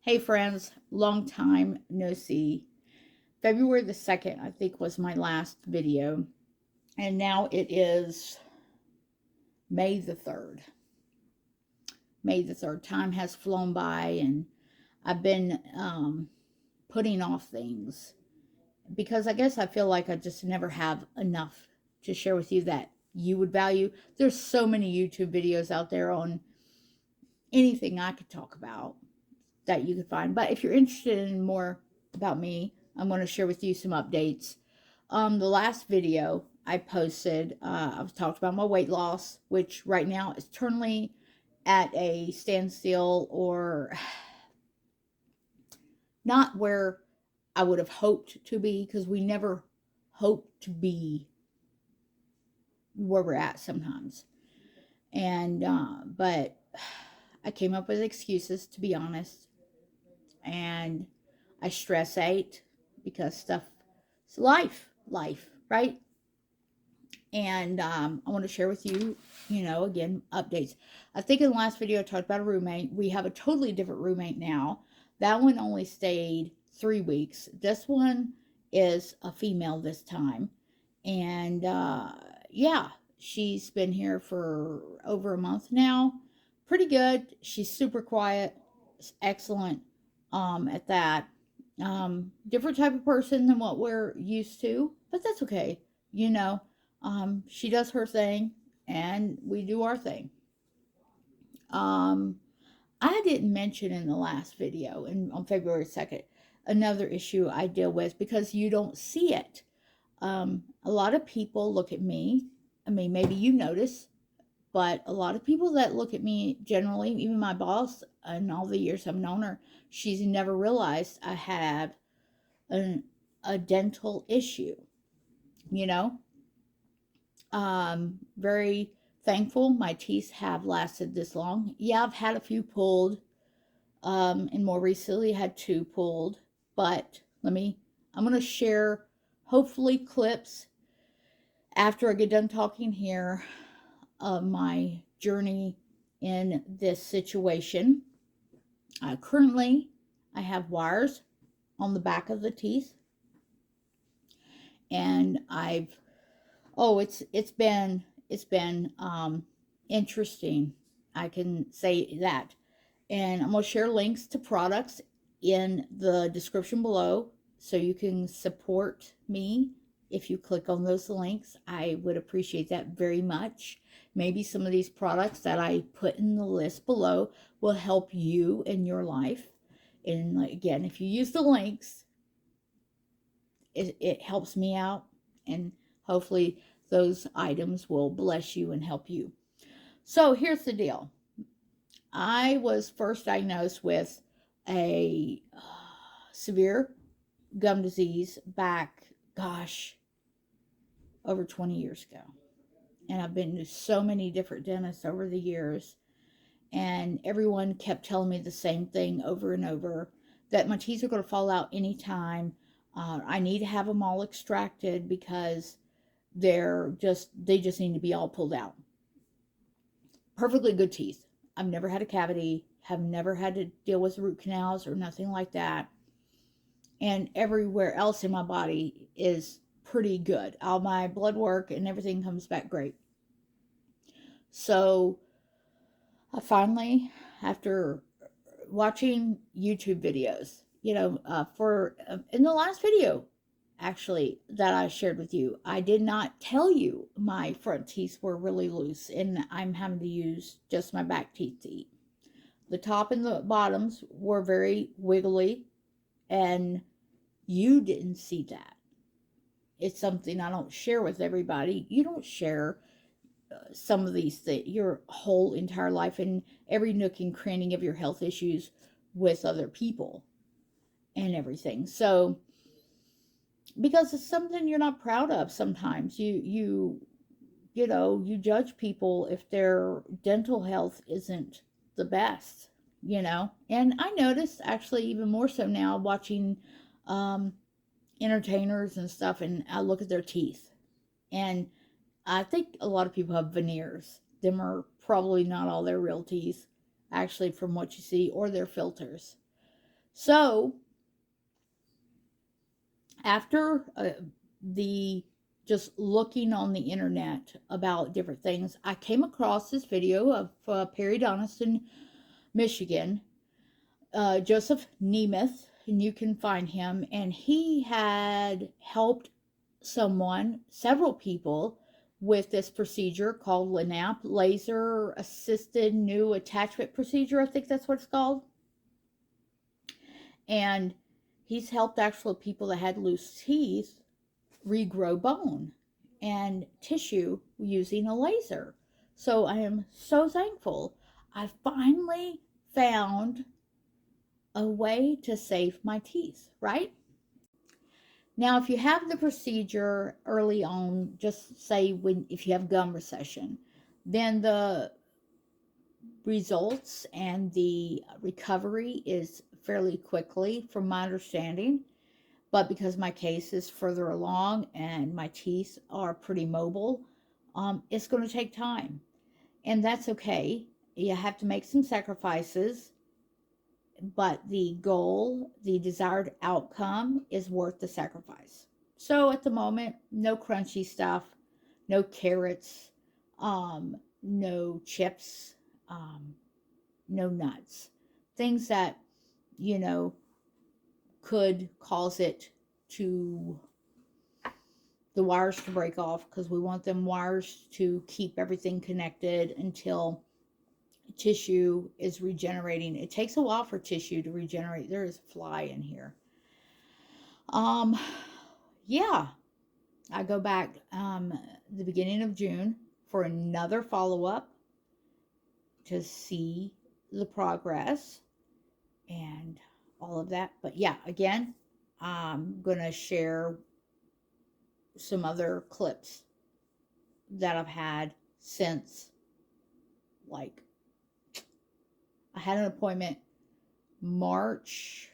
Hey friends, long time no see. February the 2nd, I think, was my last video. And now it is May the 3rd. May the 3rd. Time has flown by and I've been putting off things because I guess I feel like I just never have enough to share with you that you would value. There's so many YouTube videos out there on anything I could talk about that you could find. But if you're interested in more about me, I'm going to share with you some updates. The last video I posted, I've talked about my weight loss, which right now is currently at a standstill or not where I would have hoped to be, because we never hope to be where we're at sometimes. And, but I came up with excuses, to be honest. And I stress ate because stuff, it's life, right? And I want to share with you, again, updates. I think in the last video I talked about a roommate. We have a totally different roommate now. That one only stayed 3 weeks. This one is a female this time. And yeah, she's been here for over a month now. Pretty good. She's super quiet, excellent at that. Different type of person than what we're used to, but that's okay. She does her thing and we do our thing. I didn't mention in the last video on February 2nd, another issue I deal with because you don't see it. A lot of people look at me. I mean, maybe you notice, but a lot of people that look at me generally, even my boss, in all the years I've known her, she's never realized I had a dental issue, you know. Very thankful my teeth have lasted this long. Yeah, I've had a few pulled, and more recently had 2 pulled, but I'm going to share hopefully clips after I get done talking here of my journey in this situation. Currently, I have wires on the back of the teeth, and it's been interesting. I can say that, and I'm gonna share links to products in the description below so you can support me. If you click on those links, I would appreciate that very much. Maybe some of these products that I put in the list below will help you in your life. And again, if you use the links, it helps me out, and hopefully those items will bless you and help you. So here's the deal. I was first diagnosed with a severe gum disease back, over 20 years ago. And I've been to so many different dentists over the years, and everyone kept telling me the same thing over and over, that my teeth are going to fall out anytime. I need to have them all extracted because they just need to be all pulled out. Perfectly good teeth. I've never had a cavity, have never had to deal with root canals or nothing like that. And everywhere else in my body is pretty good. All my blood work and everything comes back great. So I finally, after watching YouTube videos, in the last video, actually, that I shared with you, I did not tell you my front teeth were really loose and I'm having to use just my back teeth to eat. The top and the bottoms were very wiggly, and you didn't see that. It's something I don't share with everybody. You don't share some of these things, your whole entire life and every nook and cranny of your health issues with other people and everything. So, because it's something you're not proud of sometimes. You judge people if their dental health isn't the best, And I noticed, actually, even more so now, watching entertainers and stuff, and I look at their teeth. And I think a lot of people have veneers. Them are probably not all their real teeth, actually, from what you see, or their filters. So after the just looking on the internet about different things, I came across this video of Periodontists in Michigan, Joseph Nemeth, and you can find him. And he had helped several people, with this procedure called LANAP, laser assisted new attachment procedure. I think that's what it's called. And he's helped actual people that had loose teeth regrow bone and tissue using a laser. So I am so thankful. I finally found a way to save my teeth, right? Now, if you have the procedure early on, just say if you have gum recession, then the results and the recovery is fairly quickly, from my understanding. But because my case is further along and my teeth are pretty mobile, it's going to take time. And that's okay. You have to make some sacrifices, but the goal, the desired outcome, is worth the sacrifice. So at the moment, no crunchy stuff, no carrots, no chips, no nuts. Things that, could cause the wires to break off, because we want them wires to keep everything connected until tissue is regenerating. It takes a while for tissue to regenerate. There is a fly in here. Yeah, I go back the beginning of June for another follow-up to see the progress and all of that. But yeah, again, I'm gonna share some other clips that I've had since, like, I had an appointment March,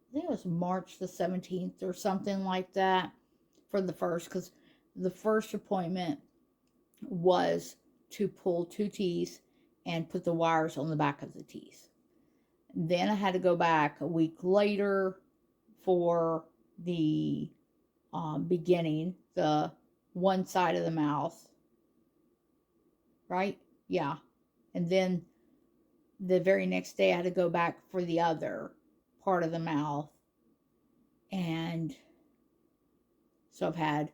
I think it was March the 17th or something like that, for the first, because the first appointment was to pull 2 teeth and put the wires on the back of the teeth. Then I had to go back a week later for the beginning, the one side of the mouth, right? Yeah. And then the very next day I had to go back for the other part of the mouth. And so I've had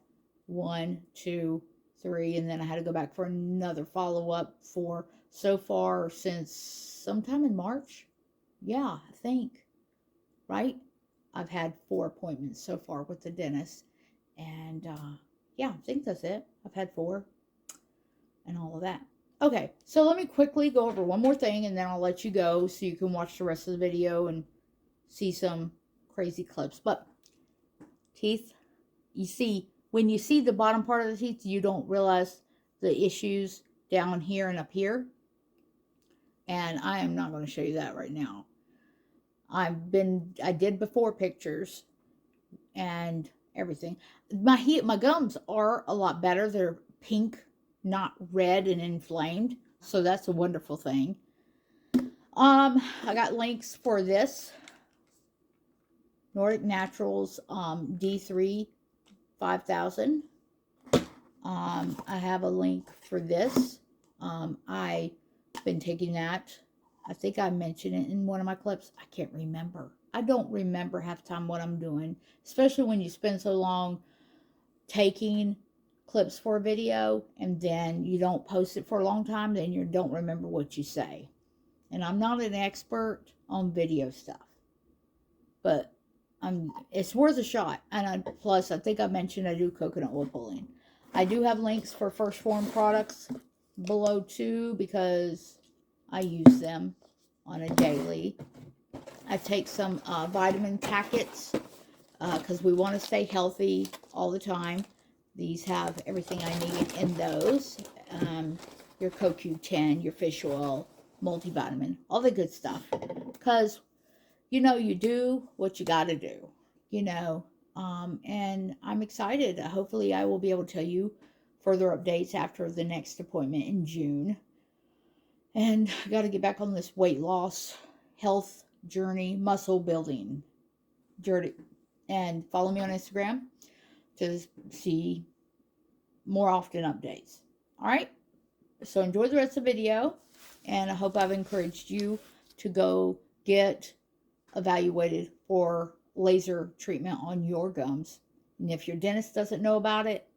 1, 2, 3, and then I had to go back for another follow-up for, so far, since sometime in March. Yeah, I think, right? I've had 4 appointments so far with the dentist. And yeah, I think that's it. I've had 4 and all of that. Okay, so let me quickly go over one more thing, and then I'll let you go so you can watch the rest of the video and see some crazy clips. But teeth, you see, when you see the bottom part of the teeth, you don't realize the issues down here and up here. And I am not going to show you that right now. I did before pictures and everything. My gums are a lot better. They're pink, not red and inflamed. So that's a wonderful thing. I got links for this Nordic Naturals D3 5000. I have a link for this. I've been taking that. I think I mentioned it in one of my clips. I can't remember. I don't remember half the time what I'm doing, especially when you spend so long taking clips for a video and then you don't post it for a long time, then you don't remember what you say. And I'm not an expert on video stuff, but it's worth a shot. And plus, I think I mentioned I do coconut oil pulling. I do have links for First Form products below too, because I use them on a daily. I take some vitamin packets because we want to stay healthy all the time. These have everything I need in those. Your CoQ10, your fish oil, multivitamin, all the good stuff. Because, you do what you got to do, and I'm excited. Hopefully I will be able to tell you further updates after the next appointment in June. And I got to get back on this weight loss health journey, muscle building journey. And follow me on Instagram to see more often updates. All right. So enjoy the rest of the video. And I hope I've encouraged you to go get evaluated for laser treatment on your gums. And if your dentist doesn't know about it,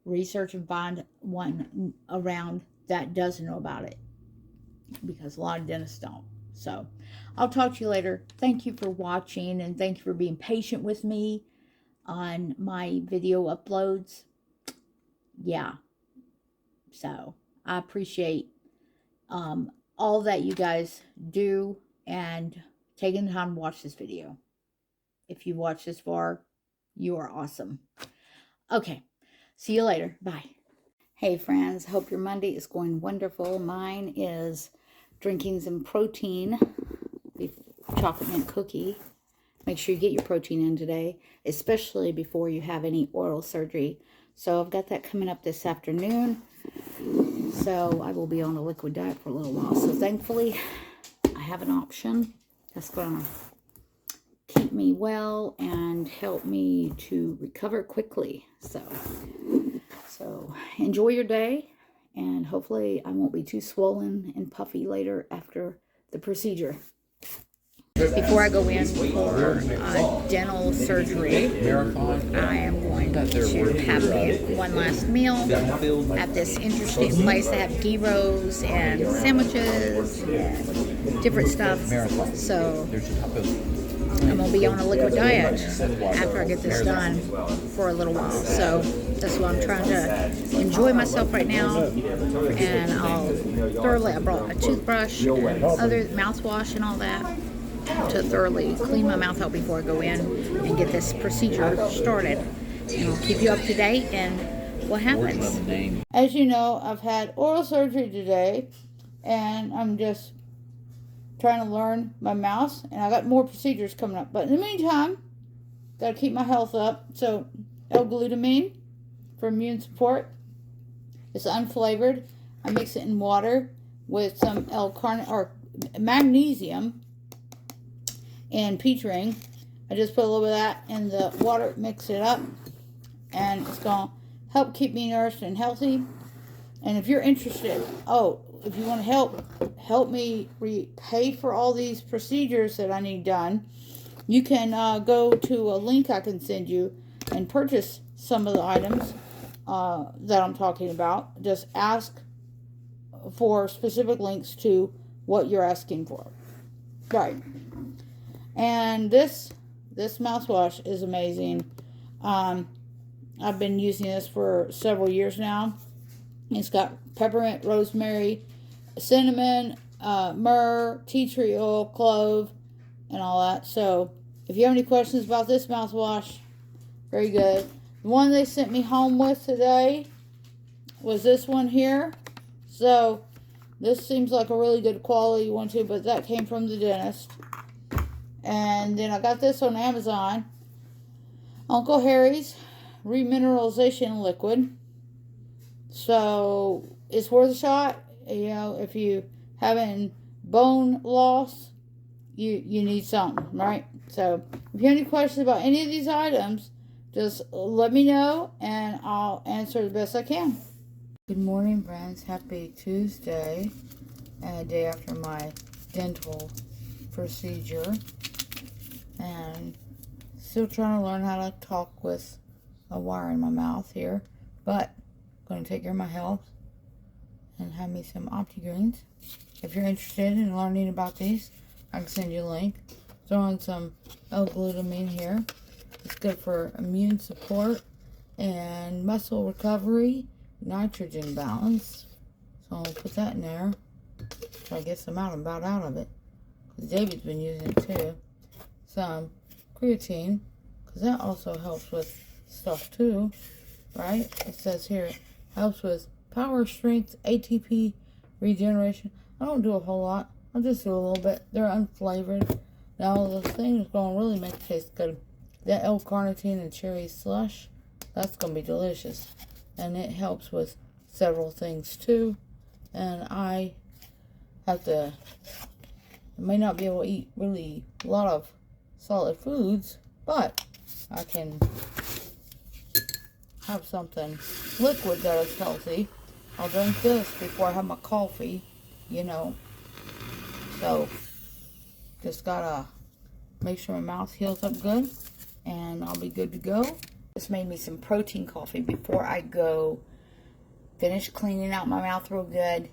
research and find one around that does know about it, because a lot of dentists don't. So I'll talk to you later. Thank you for watching, and thank you for being patient with me on my video uploads. Yeah, so I appreciate all that you guys do and taking the time to watch this video. If you watched this far, you are awesome. Okay, see you later. Bye. Hey friends, hope your Monday is going wonderful. Mine is drinking some protein, chocolate mint cookie. Make sure you get your protein in today, especially before you have any oral surgery. So I've got that coming up this afternoon. So I will be on a liquid diet for a little while. So thankfully, I have an option that's going to keep me well and help me to recover quickly. So enjoy your day, and hopefully I won't be too swollen and puffy later after the procedure. Before I go in for dental surgery, I am going to have one last meal at this interesting place. They have gyros and sandwiches and different stuff. So I'm going to be on a liquid diet after I get this done for a little while. So that's why I'm trying to enjoy myself right now. And I brought a toothbrush and other mouthwash and all that to thoroughly clean my mouth out before I go in and get this procedure started. And I'll keep you up to date and what happens. As you know, I've had oral surgery today, and I'm just trying to learn my mouth, and I got more procedures coming up. But in the meantime, gotta keep my health up. So L-Glutamine for immune support. It's unflavored. I mix it in water with some L-Carnitine or Magnesium and peach ring. I just put a little bit of that in the water, mix it up, and it's going to help keep me nourished and healthy. And if you're interested, if you want to help me pay for all these procedures that I need done, you can go to a link I can send you and purchase some of the items that I'm talking about. Just ask for specific links to what you're asking for. Right. And this mouthwash is amazing. I've been using this for several years now. It's got peppermint, rosemary, cinnamon, myrrh, tea tree oil, clove, and all that. So if you have any questions about this mouthwash, very good. The one they sent me home with today was this one here. So this seems like a really good quality one too, but that came from the dentist. And then I got this on Amazon. Uncle Harry's Remineralization Liquid. So it's worth a shot. You know, if you having bone loss, you need something, right? So if you have any questions about any of these items, just let me know and I'll answer the best I can. Good morning, friends. Happy Tuesday, a day after my dental procedure. And still trying to learn how to talk with a wire in my mouth here, but I'm going to take care of my health and have me some Opti-Greens. If you're interested in learning about these, I can send you a link. Throw in some L-Glutamine here. It's good for immune support and muscle recovery, nitrogen balance. So I'll put that in there. Try to get some out. I'm about out of it, because David's been using it too. Some creatine, because that also helps with stuff too, right? It says here it helps with power, strength, ATP, regeneration. I don't do a whole lot. I'll just do a little bit. They're unflavored. Now the thing that's going to really make it taste good, that L-Carnitine and cherry slush, that's going to be delicious. And it helps with several things too. And I have to I may not be able to eat really a lot of solid foods, but I can have something liquid that is healthy. I'll drink this before I have my coffee, you know. So, just gotta make sure my mouth heals up good, and I'll be good to go. Just made me some protein coffee before I go finish cleaning out my mouth real good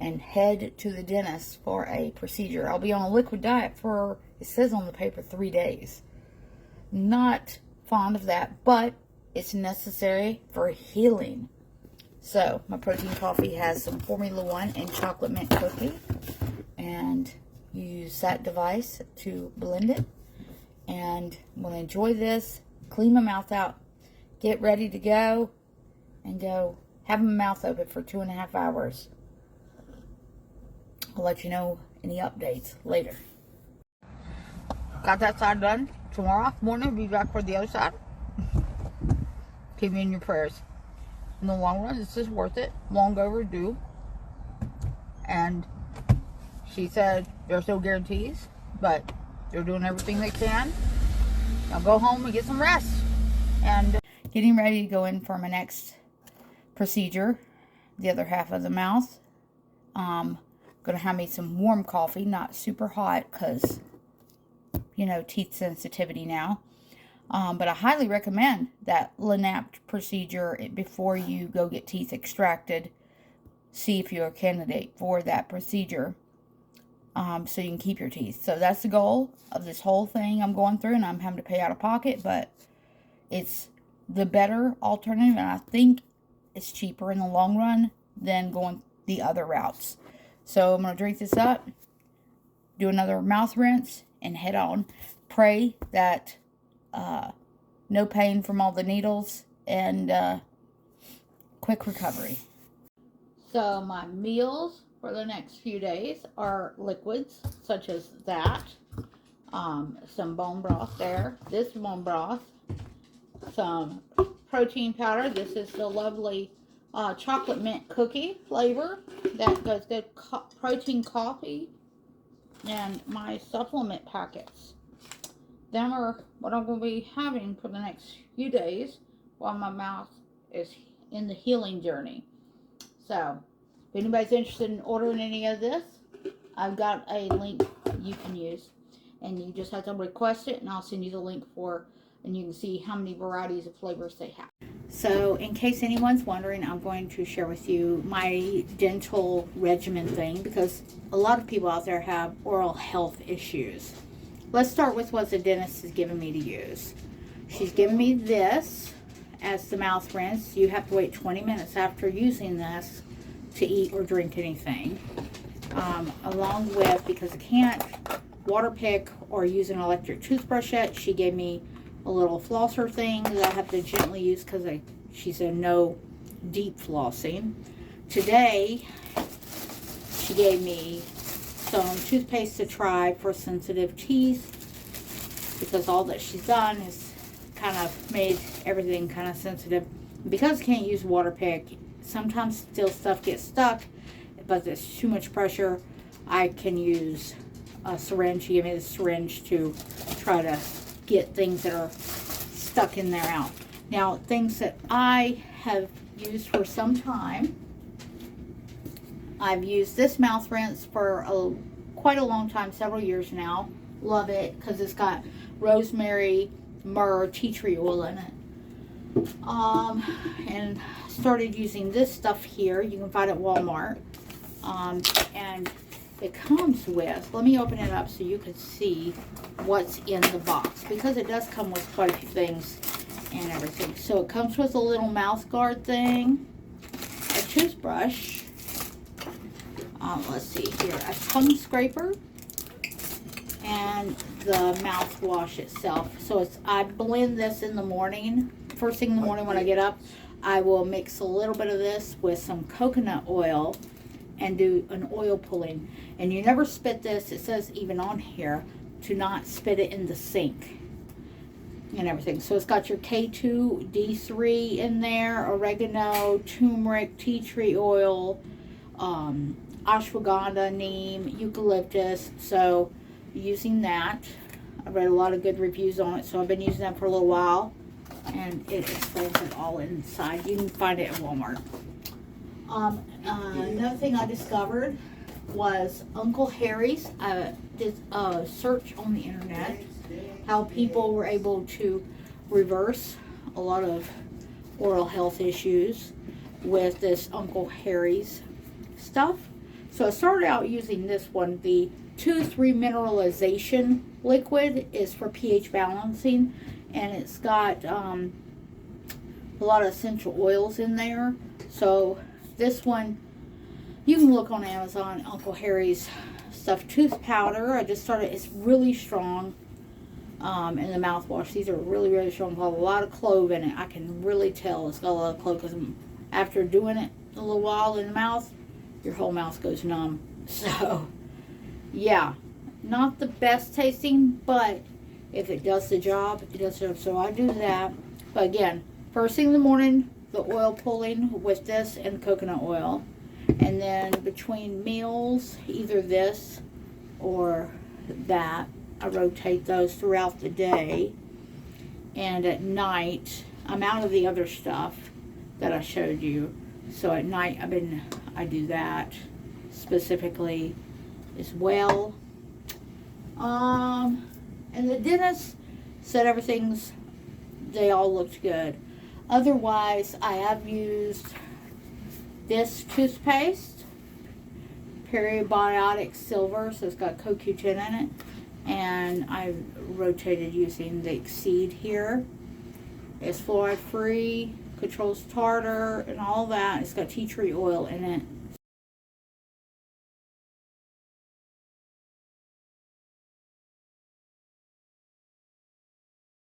and head to the dentist for a procedure. I'll be on a liquid diet for, it says on the paper, 3 days. Not fond of that, but it's necessary for healing. So, my protein coffee has some Formula 1 and chocolate mint cookie. And you use that device to blend it. And I'm going to enjoy this, clean my mouth out, get ready to go, and go have my mouth open for 2.5 hours. I'll let you know any updates later. Got that side done. Tomorrow morning, I'll be back for the other side. Keep me in your prayers. In the long run, this is worth it. Long overdue. And she said there's no guarantees, but they're doing everything they can. I'll go home and get some rest. And getting ready to go in for my next procedure, the other half of the mouth. Gonna have me some warm coffee, not super hot, because, you know, teeth sensitivity now. But I highly recommend that LANAP procedure before you go get teeth extracted. See if you're a candidate for that procedure, so you can keep your teeth. So that's the goal of this whole thing I'm going through, and I'm having to pay out of pocket, but it's the better alternative, and I think it's cheaper in the long run than going the other routes. So I'm going to drink this up, do another mouth rinse, and head on. Pray that no pain from all the needles, and quick recovery. So my meals for the next few days are liquids, such as that. Some bone broth there. This bone broth. Some protein powder. This is the lovely chocolate mint cookie flavor. That goes good. Protein coffee. And my supplement packets. Them are what I'm going to be having for the next few days while my mouth is in the healing journey. So, if anybody's interested in ordering any of this, I've got a link you can use. And you just have to request it, and I'll send you the link and you can see how many varieties of flavors they have. So, in case anyone's wondering, I'm going to share with you my dental regimen thing, because a lot of people out there have oral health issues. Let's start with what the dentist has given me to use. She's given me this as the mouth rinse. You have to wait 20 minutes after using this to eat or drink anything. Along with, because I can't water pick or use an electric toothbrush yet, she gave me a little flosser thing that I have to gently use, because she said no deep flossing. Today, she gave me some toothpaste to try for sensitive teeth, because all that she's done is kind of made everything kind of sensitive. Because I can't use water pick, sometimes still stuff gets stuck, but there's too much pressure. I can use a syringe. She gave me the syringe to try to get things that are stuck in there out. Now, things that I have used for some time, I've used this mouth rinse for quite a long time, several years now. Love it, because it's got rosemary, myrrh, tea tree oil in it. And started using this stuff here. You can find it at Walmart. And it comes with, let me open it up so you can see what's in the box, because it does come with quite a few things and everything. So it comes with a little mouth guard thing, a toothbrush, let's see here, a tongue scraper, and the mouthwash itself. So I blend this in the morning. First thing in the morning when I get up, I will mix a little bit of this with some coconut oil and do an oil pulling. And you never spit this. It says even on here to not spit it in the sink and everything. So it's got your K2 D3 in there, oregano, turmeric, tea tree oil, ashwagandha, neem, eucalyptus. So using that. I read a lot of good reviews on it, so I've been using that for a little while. And it explains it all inside. You can find it at Walmart. Another thing I discovered was Uncle Harry's. I did a search on the internet how people were able to reverse a lot of oral health issues with this Uncle Harry's stuff. So I started out using this one. The tooth remineralization liquid is for pH balancing, and it's got a lot of essential oils in there. So this one, you can look on Amazon, Uncle Harry's stuffed tooth powder. I just started, it's really strong. And the mouthwash, these are really, really strong. Got a lot of clove in it. I can really tell it's got a lot of clove, because after doing it a little while in the mouth, your whole mouth goes numb. So yeah, not the best tasting, but if it does the job, it does the job. So I do that. But again, first thing in the morning, the oil pulling with this and coconut oil. And then between meals, either this or that. I rotate those throughout the day. And at night, I'm out of the other stuff that I showed you. So at night, I do that specifically as well. And the dentist said they all looked good. Otherwise, I have used this toothpaste, Periobiotic Silver, so it's got CoQ10 in it. And I rotated using the Exceed here. It's fluoride free, controls tartar and all that. It's got tea tree oil in it.